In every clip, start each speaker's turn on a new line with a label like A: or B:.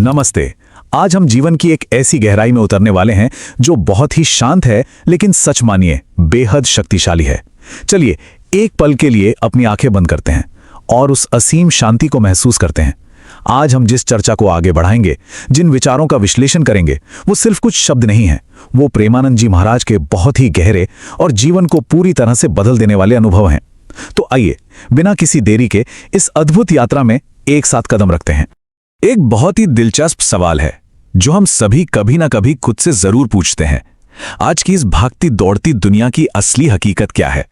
A: नमस्ते। आज हम जीवन की एक ऐसी गहराई में उतरने वाले हैं जो बहुत ही शांत है, लेकिन सच मानिए बेहद शक्तिशाली है। चलिए एक पल के लिए अपनी आंखें बंद करते हैं और उस असीम शांति को महसूस करते हैं। आज हम जिस चर्चा को आगे बढ़ाएंगे, जिन विचारों का विश्लेषण करेंगे, वो सिर्फ कुछ शब्द नहीं है, वो प्रेमानंद जी महाराज के बहुत ही गहरे और जीवन को पूरी तरह से बदल देने वाले अनुभव हैं। तो आइए बिना किसी देरी के इस अद्भुत यात्रा में एक साथ कदम रखते हैं। एक बहुत ही दिलचस्प सवाल है जो हम सभी कभी ना कभी खुद से जरूर पूछते हैं। आज की इस भागती दौड़ती दुनिया की असली हकीकत क्या है?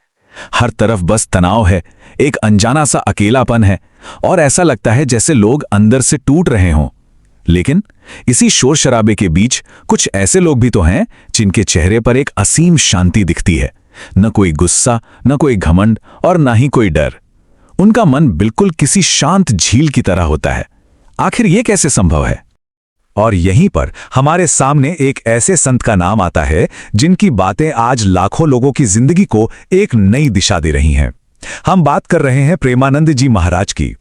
A: हर तरफ बस तनाव है, एक अनजाना सा अकेलापन है और ऐसा लगता है जैसे लोग अंदर से टूट रहे हों। लेकिन इसी शोर शराबे के बीच कुछ ऐसे लोग भी तो हैं जिनके चेहरे पर एक असीम शांति दिखती है। न कोई गुस्सा, न कोई घमंड और न ही कोई डर। उनका मन बिल्कुल किसी शांत झील की तरह होता है। आखिर ये कैसे संभव है? और यहीं पर हमारे सामने एक ऐसे संत का नाम आता है जिनकी बातें आज लाखों लोगों की जिंदगी को एक नई दिशा दे रही हैं। हम बात कर रहे हैं प्रेमानंद जी महाराज की।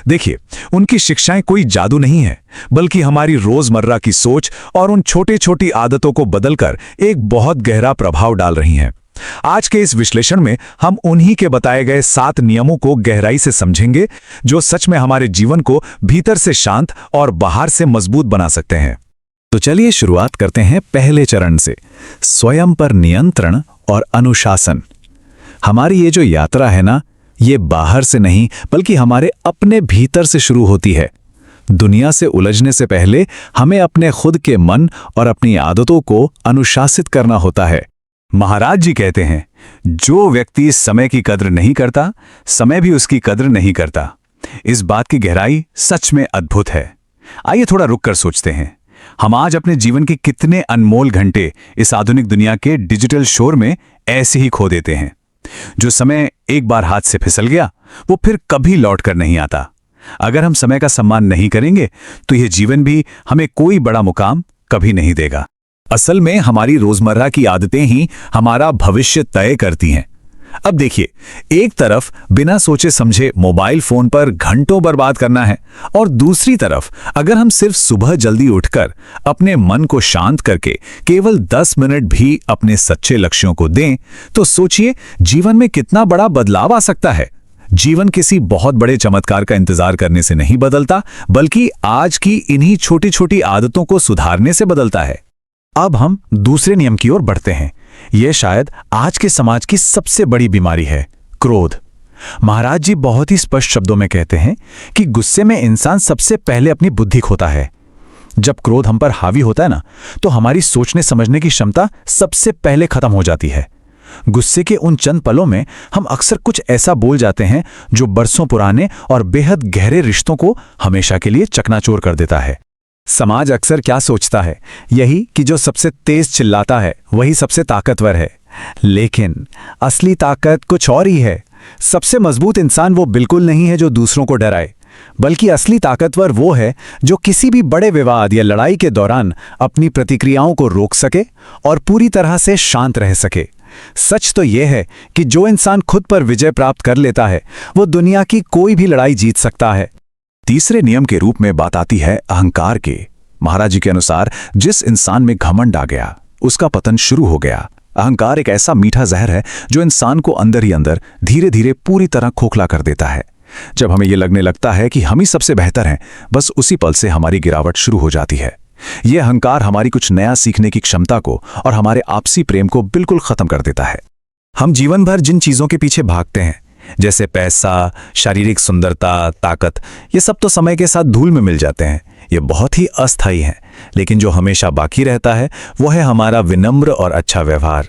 A: देखिए, उनकी शिक्षाएं कोई जादू नहीं है, बल्कि हमारी रोजमर्रा की सोच और उन छोटी छोटी आदतों को बदलकर एक बहुत गहरा प्रभाव डाल रही हैं। आज के इस विश्लेषण में हम उन्हीं के बताए गए 7 नियमों को गहराई से समझेंगे जो सच में हमारे जीवन को भीतर से शांत और बाहर से मजबूत बना सकते हैं। तो चलिए शुरुआत करते हैं पहले चरण से, स्वयं पर नियंत्रण और अनुशासन। हमारी ये जो यात्रा है ना, ये बाहर से नहीं बल्कि हमारे अपने भीतर से शुरू होती है। दुनिया से उलझने से पहले हमें अपने खुद के मन और अपनी आदतों को अनुशासित करना होता है। महाराज जी कहते हैं, जो व्यक्ति समय की कद्र नहीं करता, समय भी उसकी कद्र नहीं करता। इस बात की गहराई सच में अद्भुत है। आइए थोड़ा रुक कर सोचते हैं। हम आज अपने जीवन के कितने अनमोल घंटे इस आधुनिक दुनिया के डिजिटल शोर में ऐसे ही खो देते हैं। जो समय एक बार हाथ से फिसल गया, वो फिर कभी लौट कर नहीं आता। अगर हम समय का सम्मान नहीं करेंगे तो यह जीवन भी हमें कोई बड़ा मुकाम कभी नहीं देगा। असल में हमारी रोजमर्रा की आदतें ही हमारा भविष्य तय करती हैं। अब देखिए, एक तरफ बिना सोचे समझे मोबाइल फोन पर घंटों बर्बाद करना है और दूसरी तरफ अगर हम सिर्फ सुबह जल्दी उठकर अपने मन को शांत करके केवल 10 मिनट भी अपने सच्चे लक्ष्यों को दें, तो सोचिए जीवन में कितना बड़ा बदलाव आ सकता है। जीवन किसी बहुत बड़े चमत्कार का इंतजार करने से नहीं बदलता, बल्कि आज की इन्हीं छोटी छोटी आदतों को सुधारने से बदलता है। अब हम दूसरे नियम की ओर बढ़ते हैं। यह शायद आज के समाज की सबसे बड़ी बीमारी है, क्रोध। महाराज जी बहुत ही स्पष्ट शब्दों में कहते हैं कि गुस्से में इंसान सबसे पहले अपनी बुद्धि खोता है। जब क्रोध हम पर हावी होता है ना, तो हमारी सोचने समझने की क्षमता सबसे पहले खत्म हो जाती है। गुस्से के उन चंद पलों में हम अक्सर कुछ ऐसा बोल जाते हैं जो बरसों पुराने और बेहद गहरे रिश्तों को हमेशा के लिए चकनाचूर कर देता है। समाज अक्सर क्या सोचता है? यही कि जो सबसे तेज चिल्लाता है वही सबसे ताकतवर है। लेकिन असली ताकत कुछ और ही है। सबसे मजबूत इंसान वो बिल्कुल नहीं है जो दूसरों को डराए, बल्कि असली ताकतवर वो है जो किसी भी बड़े विवाद या लड़ाई के दौरान अपनी प्रतिक्रियाओं को रोक सके और पूरी तरह से शांत रह सके। सच तो यह है कि जो इंसान खुद पर विजय प्राप्त कर लेता है, वो दुनिया की कोई भी लड़ाई जीत सकता है। तीसरे नियम के रूप में बात आती है अहंकार के। महाराज जी के अनुसार जिस इंसान में घमंड आ गया, उसका पतन शुरू हो गया। अहंकार एक ऐसा मीठा जहर है जो इंसान को अंदर ही अंदर धीरे धीरे पूरी तरह खोखला कर देता है। जब हमें यह लगने लगता है कि हम ही सबसे बेहतर हैं, बस उसी पल से हमारी गिरावट शुरू हो जाती है। यह अहंकार हमारी कुछ नया सीखने की क्षमता को और हमारे आपसी प्रेम को बिल्कुल खत्म कर देता है। हम जीवन भर जिन चीजों के पीछे भागते हैं, जैसे पैसा, शारीरिक सुंदरता, ताकत, ये सब तो समय के साथ धूल में मिल जाते हैं। ये बहुत ही अस्थायी हैं, लेकिन जो हमेशा बाकी रहता है वो है हमारा विनम्र और अच्छा व्यवहार।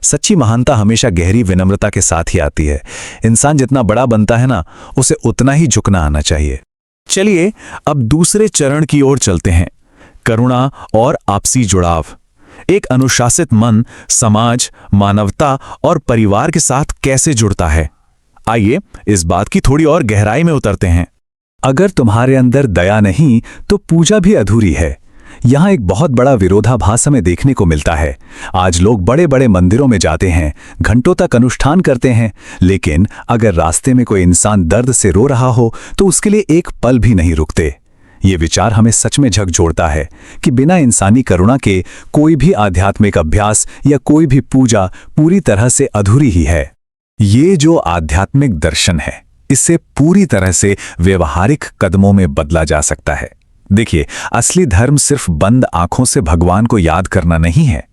A: सच्ची महानता हमेशा गहरी विनम्रता के साथ ही आती है। इंसान जितना बड़ा बनता है ना, उसे उतना ही झुकना आना चाहिए। चलिए अब दूसरे चरण की ओर चलते हैं, करुणा और आपसी जुड़ाव। एक अनुशासित मन समाज, मानवता और परिवार के साथ कैसे जुड़ता है? आइए इस बात की थोड़ी और गहराई में उतरते हैं। अगर तुम्हारे अंदर दया नहीं तो पूजा भी अधूरी है। यहाँ एक बहुत बड़ा विरोधाभास हमें देखने को मिलता है। आज लोग बड़े बड़े मंदिरों में जाते हैं, घंटों तक अनुष्ठान करते हैं, लेकिन अगर रास्ते में कोई इंसान दर्द से रो रहा हो तो उसके लिए एक पल भी नहीं रुकते। ये विचार हमें सच में झकझोरता है कि बिना इंसानी करुणा के कोई भी आध्यात्मिक अभ्यास या कोई भी पूजा पूरी तरह से अधूरी ही है। ये जो आध्यात्मिक दर्शन है, इसे पूरी तरह से व्यवहारिक कदमों में बदला जा सकता है। देखिए, असली धर्म सिर्फ बंद आंखों से भगवान को याद करना नहीं है,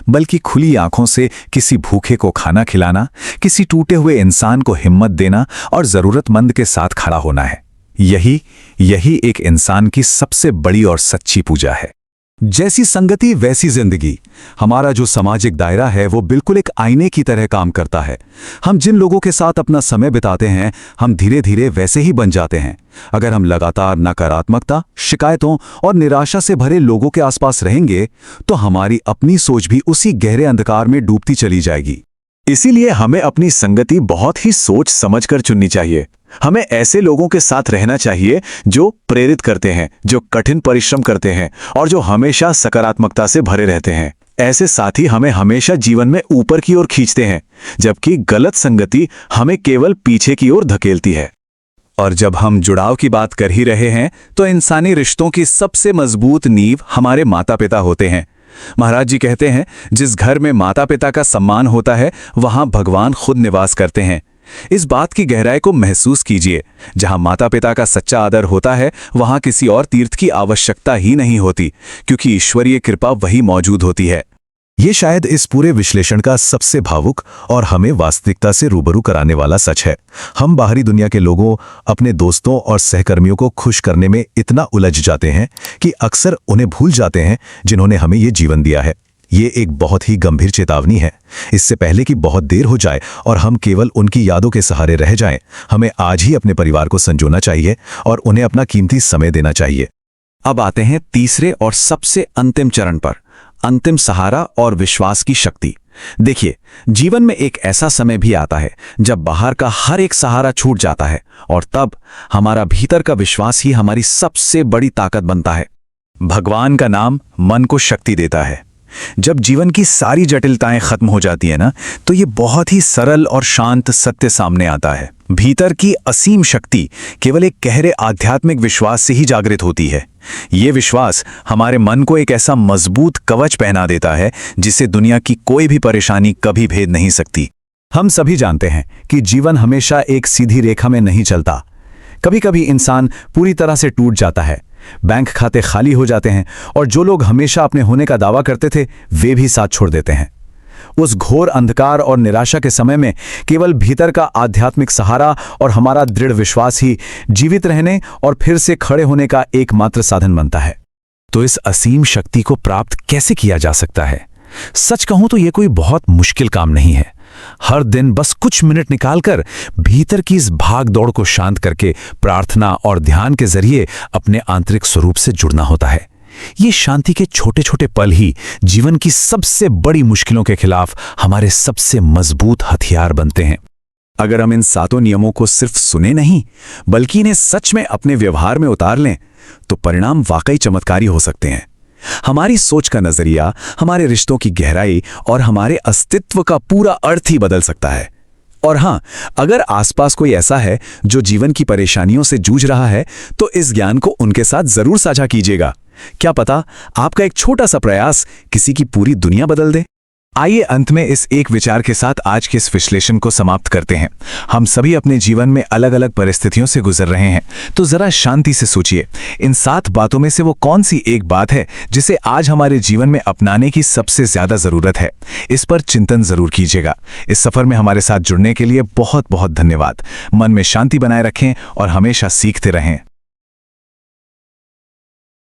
A: बल्कि खुली आंखों से किसी भूखे को खाना खिलाना, किसी टूटे हुए इंसान को हिम्मत देना और जरूरतमंद के साथ खड़ा होना है। यही एक इंसान की सबसे बड़ी और सच्ची पूजा है। जैसी संगति वैसी जिंदगी। हमारा जो सामाजिक दायरा है वो बिल्कुल एक आईने की तरह काम करता है। हम जिन लोगों के साथ अपना समय बिताते हैं, हम धीरे धीरे वैसे ही बन जाते हैं। अगर हम लगातार नकारात्मकता, शिकायतों और निराशा से भरे लोगों के आसपास रहेंगे तो हमारी अपनी सोच भी उसी गहरे अंधकार में डूबती चली जाएगी। इसीलिए हमें अपनी संगति बहुत ही सोच समझकर चुननी चाहिए। हमें ऐसे लोगों के साथ रहना चाहिए जो प्रेरित करते हैं, जो कठिन परिश्रम करते हैं और जो हमेशा सकारात्मकता से भरे रहते हैं। ऐसे साथी हमें हमेशा जीवन में ऊपर की ओर खींचते हैं, जबकि गलत संगति हमें केवल पीछे की ओर धकेलती है। और जब हम जुड़ाव की बात कर ही रहे हैं, तो इंसानी रिश्तों की सबसे मजबूत नींव हमारे माता पिता होते हैं। महाराज जी कहते हैं, जिस घर में माता पिता का सम्मान होता है, वहां भगवान खुद निवास करते हैं। इस बात की गहराई को महसूस कीजिए। जहां माता पिता का सच्चा आदर होता है, वहां किसी और तीर्थ की आवश्यकता ही नहीं होती, क्योंकि ईश्वरीय कृपा वही मौजूद होती है। ये शायद इस पूरे विश्लेषण का सबसे भावुक और हमें वास्तविकता से रूबरू कराने वाला सच है। हम बाहरी दुनिया के लोगों, अपने दोस्तों और सहकर्मियों को खुश करने में इतना उलझ जाते हैं कि अक्सर उन्हें भूल जाते हैं जिन्होंने हमें ये जीवन दिया है। ये एक बहुत ही गंभीर चेतावनी है। इससे पहले कि बहुत देर हो जाए और हम केवल उनकी यादों के सहारे रह जाएं, हमें आज ही अपने परिवार को संजोना चाहिए और उन्हें अपना कीमती समय देना चाहिए। अब आते हैं तीसरे और सबसे अंतिम चरण पर, अंतिम सहारा और विश्वास की शक्ति। देखिए, जीवन में एक ऐसा समय भी आता है जब बाहर का हर एक सहारा छूट जाता है और तब हमारा भीतर का विश्वास ही हमारी सबसे बड़ी ताकत बनता है। भगवान का नाम मन को शक्ति देता है। जब जीवन की सारी जटिलताएं खत्म हो जाती है ना, तो ये बहुत ही सरल और शांत सत्य सामने आता है। भीतर की असीम शक्ति केवल एक गहरे आध्यात्मिक विश्वास से ही जागृत होती है। ये विश्वास हमारे मन को एक ऐसा मजबूत कवच पहना देता है जिसे दुनिया की कोई भी परेशानी कभी भेद नहीं सकती। हम सभी जानते हैं कि जीवन हमेशा एक सीधी रेखा में नहीं चलता। कभी कभी इंसान पूरी तरह से टूट जाता है, बैंक खाते खाली हो जाते हैं और जो लोग हमेशा अपने होने का दावा करते थे, वे भी साथ छोड़ देते हैं। उस घोर अंधकार और निराशा के समय में केवल भीतर का आध्यात्मिक सहारा और हमारा दृढ़ विश्वास ही जीवित रहने और फिर से खड़े होने का एकमात्र साधन बनता है। तो इस असीम शक्ति को प्राप्त कैसे किया जा सकता है? सच कहूं तो यह कोई बहुत मुश्किल काम नहीं है। हर दिन बस कुछ मिनट निकालकर भीतर की इस भाग दौड़ को शांत करके प्रार्थना और ध्यान के जरिए अपने आंतरिक स्वरूप से जुड़ना होता है। ये शांति के छोटे छोटे पल ही जीवन की सबसे बड़ी मुश्किलों के खिलाफ हमारे सबसे मजबूत हथियार बनते हैं। अगर हम इन 7 नियमों को सिर्फ सुने नहीं, बल्कि इन्हें सच में अपने व्यवहार में उतार लें, तो परिणाम वाकई चमत्कारी हो सकते हैं। हमारी सोच का नजरिया, हमारे रिश्तों की गहराई और हमारे अस्तित्व का पूरा अर्थ ही बदल सकता है। और हाँ, अगर आसपास कोई ऐसा है जो जीवन की परेशानियों से जूझ रहा है, तो इस ज्ञान को उनके साथ जरूर साझा कीजिएगा। क्या पता आपका एक छोटा सा प्रयास किसी की पूरी दुनिया बदल दे। आइए अंत में इस एक विचार के साथ आज के इस विश्लेषण को समाप्त करते हैं। हम सभी अपने जीवन में अलग अलग परिस्थितियों से गुजर रहे हैं, तो जरा शांति से सोचिए, इन 7 बातों में से वो कौन सी एक बात है जिसे आज हमारे जीवन में अपनाने की सबसे ज्यादा जरूरत है। इस पर चिंतन जरूर कीजिएगा। इस सफर में हमारे साथ जुड़ने के लिए बहुत बहुत धन्यवाद। मन में शांति बनाए रखें और हमेशा सीखते रहें।